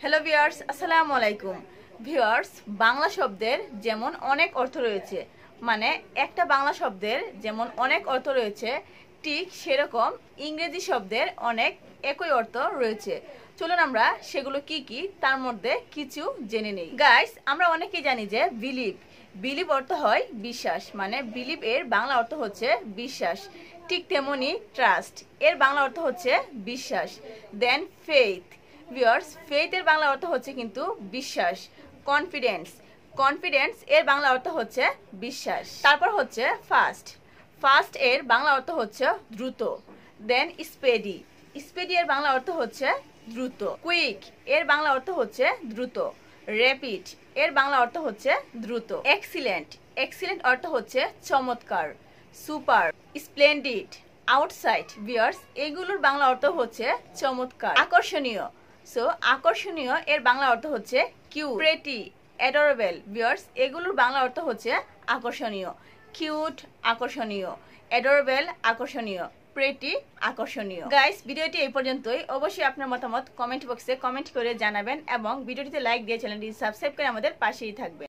Hello viewers, আসসালামু আলাইকুম। Viewers, Bangla শব্দের যেমন অনেক অর্থ রয়েছে, মানে একটা বাংলা শব্দের যেমন অনেক অর্থ রয়েছে, ঠিক সেরকম ইংরেজি শব্দের অনেক একই অর্থ রয়েছে। চলুন আমরা সেগুলো কি কি তার মধ্যে কিছু জেনে নেই। গাইস, আমরা অনেকেই জানি যে বিলিভ অর্থ হয় বিশ্বাস, মানে বিলিভ এর বাংলা অর্থ হচ্ছে বিশ্বাস। ঠিক তেমনি ট্রাস্ট এর বাংলা অর্থ হচ্ছে বিশ্বাস। দেন ফেইথ, ভিউয়ার্স, ফেইথ এর বাংলা অর্থ হচ্ছে কিন্তু বিশ্বাস। কনফিডেন্স এর বাংলা অর্থ হচ্ছে বিশ্বাস। তারপর হচ্ছে ফাস্ট এর বাংলা অর্থ হচ্ছে দ্রুত। দেন স্পেডি এর বাংলা অর্থ হচ্ছে দ্রুত। কুইক এর বাংলা অর্থ হচ্ছে দ্রুত। র্যাপিড এর বাংলা অর্থ হচ্ছে দ্রুত। এক্সিলেন্ট অর্থ হচ্ছে চমৎকার। সুপার, স্প্লেন্ডিড, আউটসাইড, ভিউয়ার্স, এগুলোর বাংলা অর্থ হচ্ছে চমৎকার। আকর্ষণীয় এর বাংলা অর্থ হচ্ছে কিউট। প্রেটি, অ্যাডোরেবল, ভিউয়ার্স, এগুলোর বাংলা অর্থ হচ্ছে আকর্ষণীয়। কিউট আকর্ষণীয়, অ্যাডোরেবল আকর্ষণীয়, প্রেটি আকর্ষণীয়। গাইস, ভিডিওটি এই পর্যন্তই। অবশ্যই আপনার মতামত কমেন্ট বক্সে কমেন্ট করে জানাবেন এবং ভিডিওটিতে লাইক দিয়ে চ্যানেলটি সাবস্ক্রাইব করে আমাদের পাশেই থাকবেন।